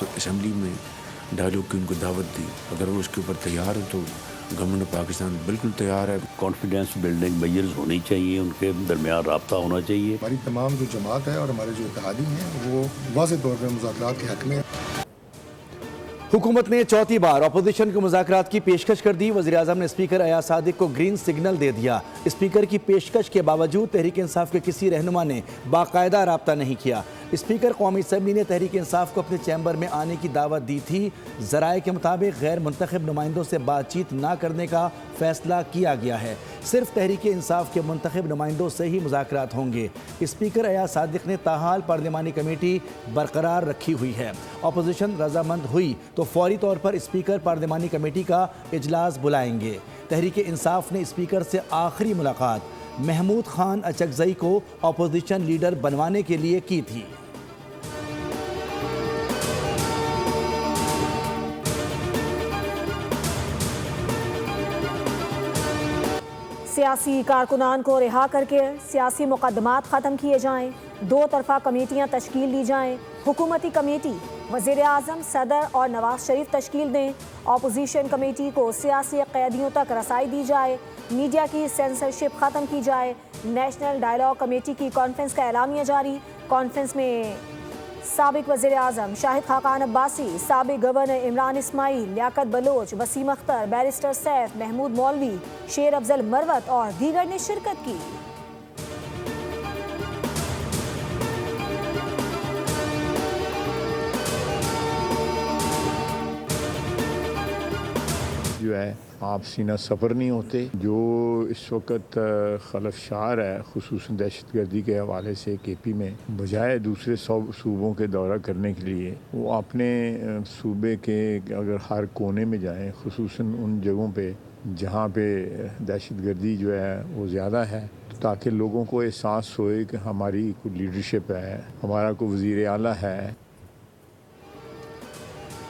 Assembly में dialogue की उनको दावत दी। अगर वो उसके ऊपर तैयार है तो गवर्नमेंट पाकिस्तान बिल्कुल तैयार है। कॉन्फिडेंस बिल्डिंग मेजर्स होनी चाहिए, उनके दरमियान राब्ता होना चाहिए। हमारी तमाम जो जमात है और हमारे जो इत्तेहादी हैं वो वाज़ेह तौर पर मुज़ाकरात के हक़ में। हुकूमत ने चौथी बार अपोजिशन को मुज़ाकरात की पेशकश कर दी। वज़ीर-ए-आज़म ने स्पीकर अयाज सादिक को ग्रीन सिग्नल दे दिया। स्पीकर की पेशकश के बावजूद तहरीक इंसाफ के किसी रहनुमा ने बाकायदा राब्ता नहीं किया। स्पीकर कौमी असम्बली ने तहरीक इंसाफ को अपने चैम्बर में आने की दावत दी थी। ज़राए के मुताबिक गैर मुंतखब नुमाइंदों से बातचीत न करने का फैसला किया गया है। सिर्फ तहरीक इंसाफ के मुंतखब नुमाइंदों से ही मुज़ाकरात होंगे। स्पीकर अयाज सादिक ने ताहाल पार्लिमानी कमेटी बरकरार रखी हुई है। अपोजिशन रजामंद हुई तो फौरी तौर पर स्पीकर पार्लिमानी कमेटी का इजलास बुलाएंगे। तहरीक इंसाफ ने स्पीकर से आखिरी मुलाकात महमूद खान अचकजई को अपोजिशन लीडर बनवाने के लिए की थी। सियासी कारकुनान को रिहा करके सियासी मुकदमात ख़त्म किए जाएँ, दो तरफा कमेटियाँ तश्कील दी जाएँ, हुकूमती कमेटी वज़ीर-ए-आज़म, सदर और नवाज शरीफ तश्कील दें, अपोजिशन कमेटी को सियासी कैदियों तक रसाई दी जाए, मीडिया की सेंसरशिप ख़त्म की जाए। नेशनल डायलॉग कमेटी की कॉन्फ्रेंस का एलामिया जारी। कॉन्फ्रेंस में साबिक वज़ीर-ए-आज़म शाहिद खाकान अब्बासी, साबिक गवर्नर इमरान इस्माइल, लियाकत बलोच, वसीम अख्तर, बैरिस्टर सैफ, महमूद मौलवी, शेर अफजल मरवत और दीगर ने शिरकत की। जो है आप सीना सफ़र नहीं होते। जो इस वक्त खलफशार है खुसूसन दहशतगर्दी के हवाले से KP में, बजाय दूसरे सूबों के दौरा करने के लिए वो अपने सूबे के अगर हर कोने में जाएं, खुसूसन उन जगहों पे जहाँ पे दहशतगर्दी जो है वो ज़्यादा है, तो ताकि लोगों को एहसास होए कि हमारी कोई लीडरशिप है, हमारा कोई वज़ीर आला है।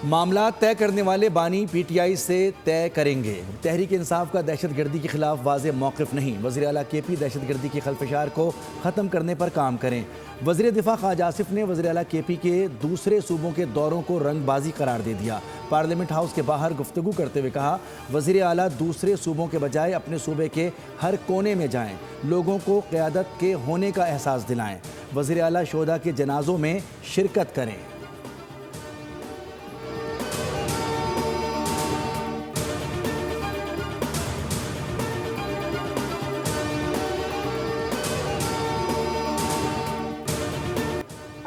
मामला तय करने वाले बानी PTI से तय करेंगे। तहरीक इंसाफ का दहशतगर्दी के खिलाफ वाज़ेह मौक़िफ़ नहीं। वज़ीर आला KP दहशतगर्दी के खलफशार को ख़त्म करने पर काम करें। वज़ीर दिफ़ा ख़ाजा आसिफ ने वज़ीर आला KP के दूसरे सूबों के दौरों को रंगबाजी करार दे दिया। पार्लियामेंट हाउस के बाहर गुफ्तगू करते हुए कहा, वज़ीर आला दूसरे सूबों के बजाय अपने सूबे के हर कोने में जाएँ, लोगों को क़यादत के होने का एहसास दिलाएँ। वज़ीर आला शोहदा के जनाज़ों में शिरकत करें।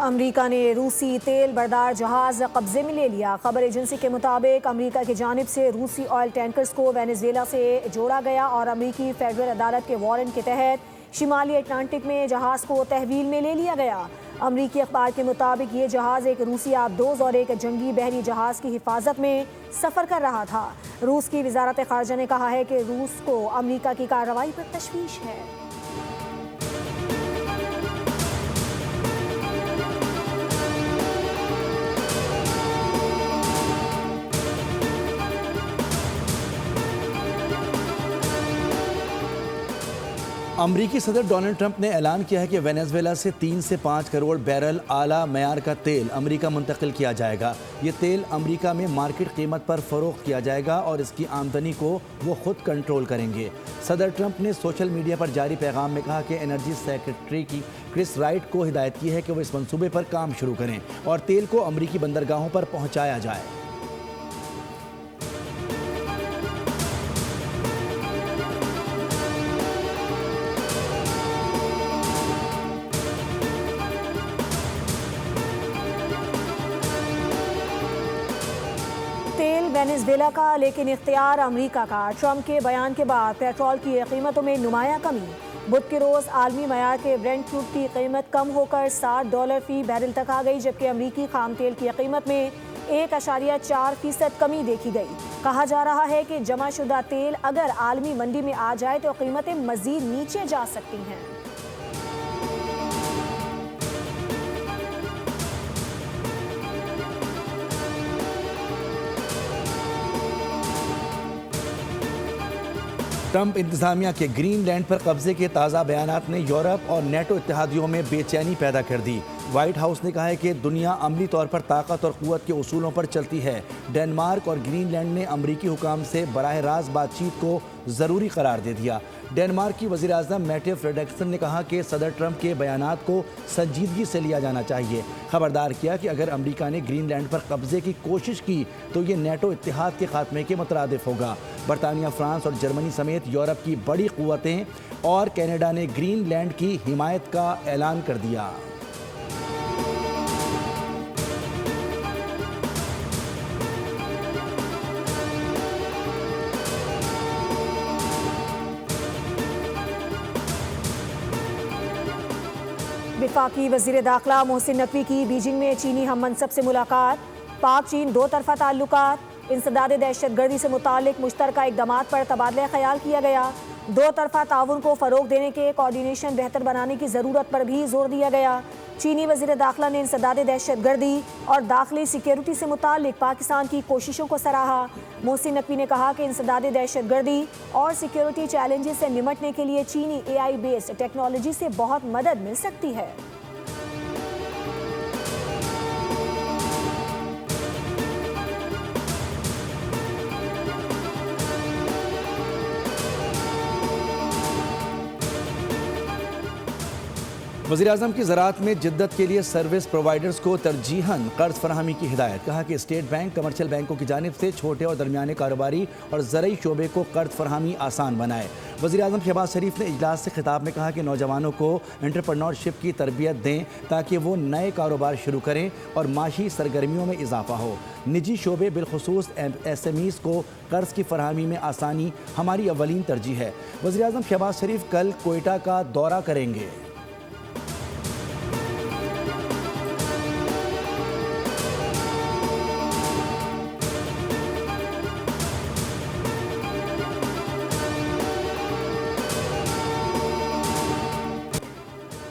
अमरीका ने रूसी तेल बरदार जहाज कब्जे में ले लिया। खबर एजेंसी के मुताबिक अमरीका की जानिब से रूसी ऑयल टैंकर्स को वेनेजुएला से जोड़ा गया और अमरीकी फेडरल अदालत के वारंट के तहत शिमाली अटलांटिक में जहाज़ को तहवील में ले लिया गया। अमरीकी अखबार के मुताबिक ये जहाज़ एक रूसी आबदोज और एक जंगी बहरी जहाज़ की हिफाजत में सफ़र कर रहा था। रूस की वजारत ख़ारजा ने कहा है कि रूस को अमरीका की कार्रवाई पर तशवीश है। अमरीकी सदर डोनाल्ड ट्रंप ने ऐलान किया है कि वेनेजुएला से 3 से 5 करोड़ बैरल आला मयार का तेल अमरीका मुंतकिल किया जाएगा। ये तेल अमरीका में मार्केट कीमत पर फ़रोख्त किया जाएगा और इसकी आमदनी को वो खुद कंट्रोल करेंगे। सदर ट्रंप ने सोशल मीडिया पर जारी पैगाम में कहा कि एनर्जी सेक्रेटरी की क्रिस राइट को हिदायत की है कि वो इस मंसूबे पर काम शुरू करें और तेल को अमरीकी बंदरगाहों पर पहुँचाया जाए। वेनेजुएला का लेकिन इख्तियार अमरीका का। ट्रंप के बयान के बाद पेट्रोल की कीमतों में नुमाया कमी। बुध के रोज़ आलमी मयार के ब्रेंट क्रूड की कीमत कम होकर $60 फी बैरल तक आ गई, जबकि अमरीकी खाम तेल की कीमत में 1.4% कमी देखी गई। कहा जा रहा है कि जमाशुदा तेल अगर आलमी मंडी में आ जाए तो कीमतें मज़ीद नीचे जा सकती हैं। ट्रंप इंतजामिया के ग्रीनलैंड पर कब्जे के ताज़ा बयानात ने यूरोप और नेटो इत्तेहादियों में बेचैनी पैदा कर दी। व्हाइट हाउस ने कहा है कि दुनिया अमली तौर पर ताकत और क़ुव्वत के उसूलों पर चलती है। डेनमार्क और ग्रीनलैंड ने अमरीकी हुकाम से बराह रास्त बातचीत को ज़रूरी करार दे दिया। डेनमार्क की वज़ीर आज़म मैटे फ्रेडरिक्सन ने कहा कि सदर ट्रंप के बयानात को संजीदगी से लिया जाना चाहिए। खबरदार किया कि अगर अमरीका ने ग्रीनलैंड पर कब्जे की कोशिश की तो ये नेटो इत्तेहाद के खात्मे के मुतरादिफ होगा। बरतानिया, फ्रांस और जर्मनी समेत यूरोप की बड़ी क़ुव्वतें और कनाडा ने ग्रीनलैंड की हिमायत का ऐलान कर दिया। वफाकी वज़ीर दाखिला मोहसिन नकवी की बीजिंग में चीनी हम मनसब से मुलाकात। पाक चीन दो तरफ़ा ताल्लुकात, इंसदाद दहशतगर्दी से मुतालिक मुश्तरका इक़दामात पर तबादला ख्याल किया गया। दो तरफ़ा ताउन को फ़रोग़ देने के कोऑर्डिनेशन बेहतर बनाने की ज़रूरत पर भी जोर दिया गया। चीनी वज़ीर दाखिला ने इंसदाद दहशतगर्दी और दाखिली सिक्योरिटी से मुतालिक पाकिस्तान की कोशिशों को सराहा। मोहसिन नकवी ने कहा कि इंसदाद दहशतगर्दी और सिक्योरिटी चैलेंजेस से निमटने के लिए चीनी AI बेस्ड टेक्नोलॉजी से बहुत मदद मिल सकती है। वज़ीर आज़म की ज़राअत में जिद्दत के लिए सर्विस प्रोवाइडर्स को तरजीहन कर्ज फराहमी की हिदायत। कहा कि स्टेट बैंक कमर्शियल बैंकों की जानिब से छोटे और दरमियाने कारोबारी और ज़रई शोबे को कर्ज फराहमी आसान बनाए। वज़ीर आज़म शहबाज शरीफ ने इजलास से खिताब में कहा कि नौजवानों को एंटरप्रेन्योरशिप की तरबियत दें ताकि वो नए कारोबार शुरू करें और माशी सरगर्मियों में इजाफा हो। निजी शोबे बिलखुसूस SMEs को कर्ज की फराहमी में आसानी हमारी अवलीन तरजीह है। वज़ीर आज़म शहबाज शरीफ कल कोयटा का दौरा करेंगे।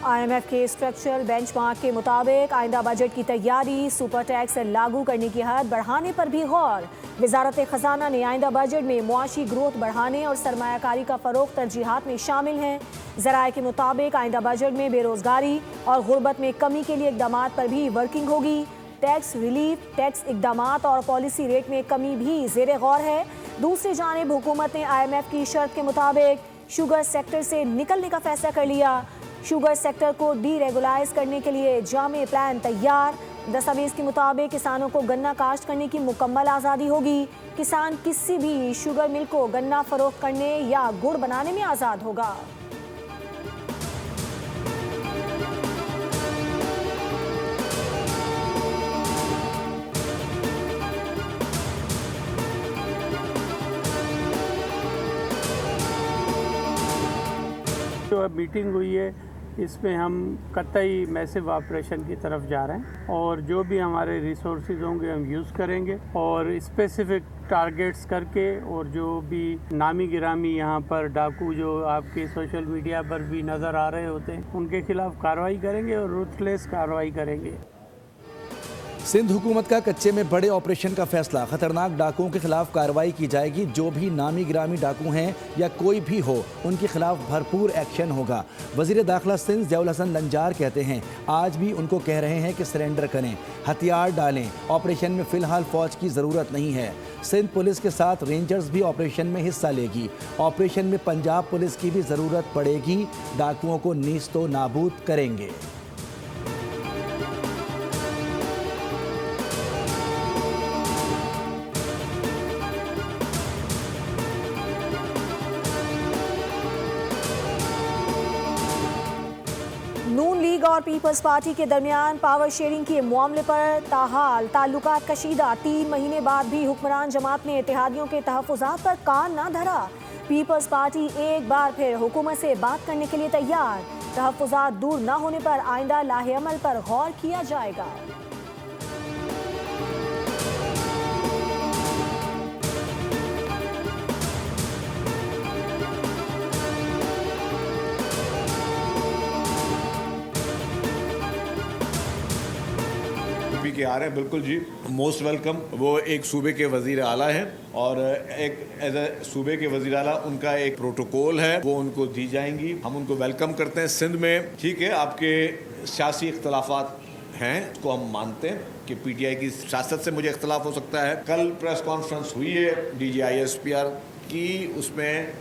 IMF के स्ट्रक्चरल बेंचमार्क के मुताबिक आइंदा बजट की तैयारी, सुपर टैक्स लागू करने की हद बढ़ाने पर भी गौर। वजारत खजाना ने आइंदा बजट में मुआशी ग्रोथ बढ़ाने और सरमायाकारी का फरोग तरजीहात में शामिल हैं। ज़राए के मुताबिक आइंदा बजट में बेरोजगारी और गुर्बत में कमी के लिए इक़दाम पर भी वर्किंग होगी। टैक्स रिलीफ, टैक्स इक़दामात और पॉलिसी रेट में कमी भी ज़ेरे गौर है। दूसरी जानिब हुकूमत ने IMF की शर्त के मुताबिक शुगर सेक्टर से निकलने का फैसला कर लिया। शुगर सेक्टर को डीरेगुलाइज करने के लिए जामे प्लान तैयार। दस्तावेज़ के मुताबिक किसानों को गन्ना काश्त करने की मुकम्मल आज़ादी होगी। किसान किसी भी शुगर मिल को गन्ना फरोख्त करने या गुड़ बनाने में आज़ाद होगा। जो मीटिंग हुई है इसमें हम कतई मैसिव ऑपरेशन की तरफ जा रहे हैं और जो भी हमारे रिसोर्सेज होंगे हम यूज़ करेंगे और स्पेसिफिक टारगेट्स करके और जो भी नामी गिरामी यहाँ पर डाकू जो आपके सोशल मीडिया पर भी नज़र आ रहे होते हैं उनके खिलाफ कार्रवाई करेंगे और रुथलेस कार्रवाई करेंगे। सिंध हुकूमत का कच्चे में बड़े ऑपरेशन का फैसला। खतरनाक डाकुओं के खिलाफ कार्रवाई की जाएगी। जो भी नामी गिरामी डाकू हैं या कोई भी हो उनके खिलाफ भरपूर एक्शन होगा। वज़ीर दाखिला सिंध ज़ियाउल हसन लंजार कहते हैं आज भी उनको कह रहे हैं कि सरेंडर करें, हथियार डालें। ऑपरेशन में फ़िलहाल फ़ौज की ज़रूरत नहीं है। सिंध पुलिस के साथ रेंजर्स भी ऑपरेशन में हिस्सा लेगी। ऑपरेशन में पंजाब पुलिस की भी ज़रूरत पड़ेगी। डाकुओं को नीस्तो नाबूद करेंगे। नून लीग और पीपल्स पार्टी के दरमियान पावर शेयरिंग के मामले पर ताहाल ताल्लुकात कशीदा। 3 महीने बाद भी हुक्मरान जमात ने इत्तेहादियों के तहफ़्फ़ुज़ात पर कान न धरा। पीपल्स पार्टी एक बार फिर हुकूमत से बात करने के लिए तैयार। तहफ़्फ़ुज़ात दूर न होने पर आइंदा लाहे अमल पर गौर किया जाएगा। के आ रहे हैं, बिल्कुल जी, मोस्ट वेलकम। वो एक सूबे के वजीर आला हैं और एक एज ए सूबे के वजीर आला उनका एक प्रोटोकॉल है, वो उनको दी जाएंगी। हम उनको वेलकम करते हैं सिंध में। ठीक है, आपके सियासी इख्तलाफात हैं, उसको हम मानते हैं कि पीटीआई की सियासत से मुझे इख्तलाफ हो सकता है। कल प्रेस कॉन्फ्रेंस हुई है DGISPR की, उसमें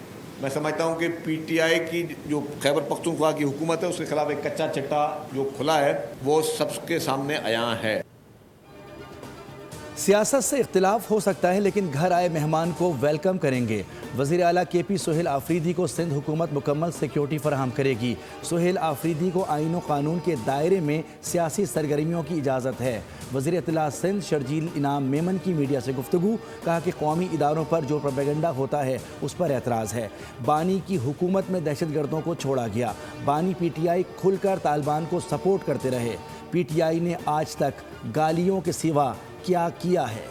मैं समझता हूं कि पीटीआई की जो खैबर पख्तूनख्वा की हुकूमत है उसके खिलाफ एक कच्चा चिट्ठा जो खुला है वो सबके सामने आया है। सियासत से इख्तिलाफ हो सकता है लेकिन घर आए मेहमान को वेलकम करेंगे। वज़ीर आला KP सोहेल आफरीदी को सिंध हुकूमत मुकम्मल सिक्योरिटी फराहम करेगी। सोहेल आफरीदी को आईन व कानून के दायरे में सियासी सरगर्मियों की इजाज़त है। वज़ीर इत्तला सिंध शर्जील इनाम मेमन की मीडिया से गुफ्तगू, कहा कि कौमी इदारों पर जो प्रोपेगेंडा होता है उस पर एतराज़ है। बानी की हुकूमत में दहशतगर्दों को छोड़ा गया। बानी PTI खुलकर तालिबान को सपोर्ट करते रहे। PTI ने आज तक गालियों के सिवा क्या किया है?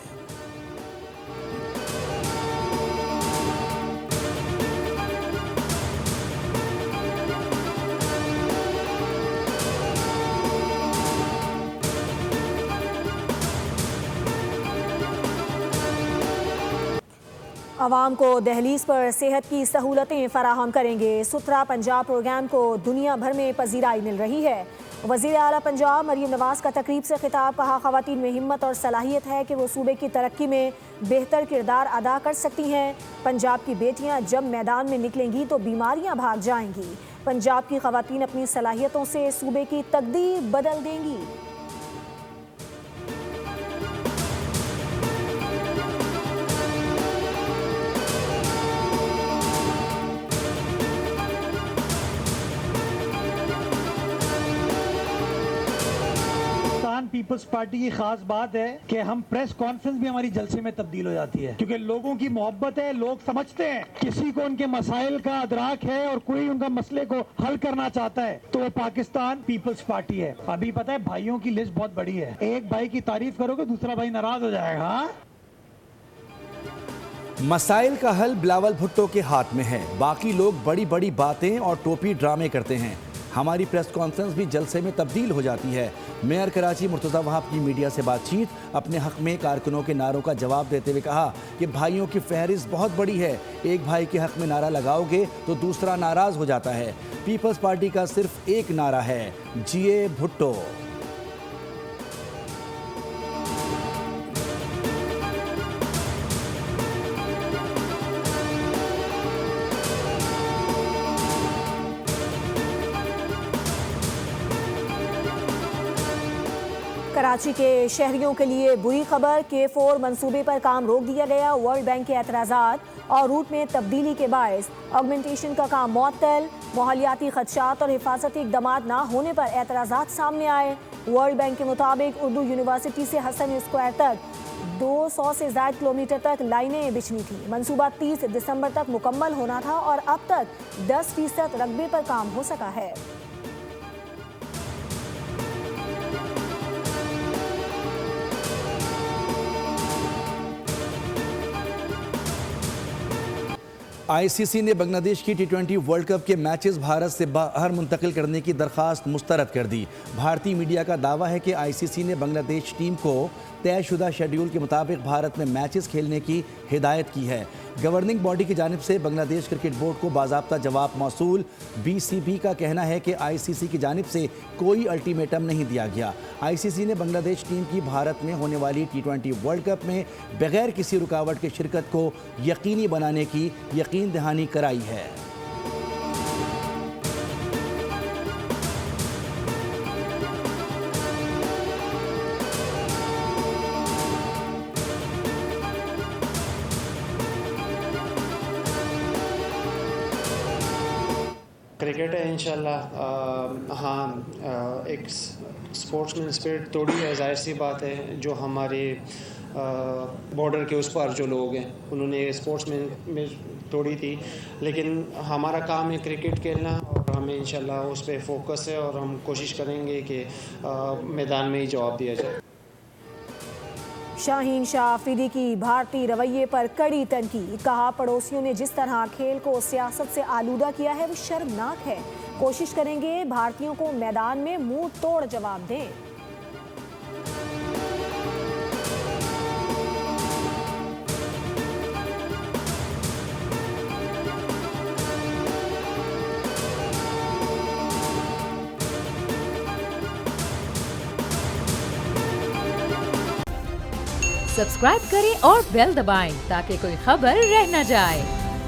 आवाम को दहलीज पर सेहत की सहूलतें फराहम करेंगे। सुथरा पंजाब प्रोग्राम को दुनिया भर में पजीराई मिल रही है। वज़ीर आला पंजाब मरीम नवाज़ का तकरीब से खिताब, कहा ख़वातीन में हिम्मत और सलाहियत है कि वो सूबे की तरक्की में बेहतर किरदार अदा कर सकती हैं। पंजाब की बेटियां जब मैदान में निकलेंगी तो बीमारियां भाग जाएंगी। पंजाब की ख़वातीन अपनी सलाहियतों से सूबे की तकदीर बदल देंगी। पीपल्स पार्टी की खास बात है कि हम प्रेस कॉन्फ्रेंस भी हमारी जलसे में तब्दील हो जाती है, क्योंकि लोगों की मोहब्बत है। लोग समझते हैं किसी को उनके मसाइल का अदराक है और कोई उनका मसले को हल करना चाहता है तो वो पाकिस्तान पीपल्स पार्टी है। अभी पता है भाइयों की लिस्ट बहुत बड़ी है, एक भाई की तारीफ करोगे दूसरा भाई नाराज हो जाएगा। मसाइल का हल बिलावल भुट्टो के हाथ में है, बाकी लोग बड़ी बड़ी बातें और टोपी ड्रामे करते हैं। हमारी प्रेस कॉन्फ्रेंस भी जलसे में तब्दील हो जाती है। मेयर कराची मुर्तज़ा वहाब की मीडिया से बातचीत, अपने हक में कारकुनों के नारों का जवाब देते हुए कहा कि भाइयों की फहरिस्त बहुत बड़ी है। एक भाई के हक में नारा लगाओगे तो दूसरा नाराज हो जाता है। पीपल्स पार्टी का सिर्फ एक नारा है, जिए भुट्टो। कराची के शहरियों के लिए बुरी खबर, K4 मंसूबे पर काम रोक दिया गया। वर्ल्ड बैंक के एतराज़ात और रूट में तब्दीली के बायस ऑगमेंटेशन का काम मुअत्तल। माहौलियाती खदशात और हिफाजती इक़दामात ना होने पर एतराज़ात सामने आए। वर्ल्ड बैंक के मुताबिक उर्दू यूनिवर्सिटी से हसन स्क्वायर तक 200 से ज़ायद किलोमीटर तक लाइनें बिछनी थी। मंसूबा 30 दिसंबर तक मुकम्मल होना था और अब तक 10% रकबे पर काम हो सका है। ICC ने बांग्लादेश की T20 वर्ल्ड कप के मैचेस भारत से बाहर मुंतकिल करने की दरख्वास्त मुस्तरद कर दी। भारतीय मीडिया का दावा है कि ICC ने बांग्लादेश टीम को तयशुदा शेड्यूल के मुताबिक भारत में मैचेस खेलने की हिदायत की है। गवर्निंग बॉडी की जानिब से बांग्लादेश क्रिकेट बोर्ड को बाज़ाब्ता जवाब मौसूल। BCB का कहना है कि ICC की जानिब से कोई अल्टीमेटम नहीं दिया गया। ICC ने बांग्लादेश टीम की भारत में होने वाली T20 वर्ल्ड कप में बगैर किसी रुकावट के शिरकत को यकीनी बनाने की यकीन दहानी कराई है। क्रिकेट है इंशाल्लाह। हाँ, एक स्पोर्ट्समैन स्पिरिट तोड़ी है, जाहिर सी बात है। जो हमारे बॉर्डर के उस पार जो लोग हैं उन्होंने स्पोर्ट्समैन में तोड़ी थी, लेकिन हमारा काम है क्रिकेट खेलना और हमें इंशाल्लाह उस पर फोकस है और हम कोशिश करेंगे कि मैदान में ही जवाब दिया जाए। शाहीन शाह आफरीदी की भारतीय रवैये पर कड़ी तनकीद, कहा पड़ोसियों ने जिस तरह खेल को सियासत से आलूदा किया है वो शर्मनाक है। कोशिश करेंगे भारतीयों को मैदान में मुंह तोड़ जवाब दें। सब्सक्राइब करें और बेल दबाएं ताकि कोई खबर रह न जाए।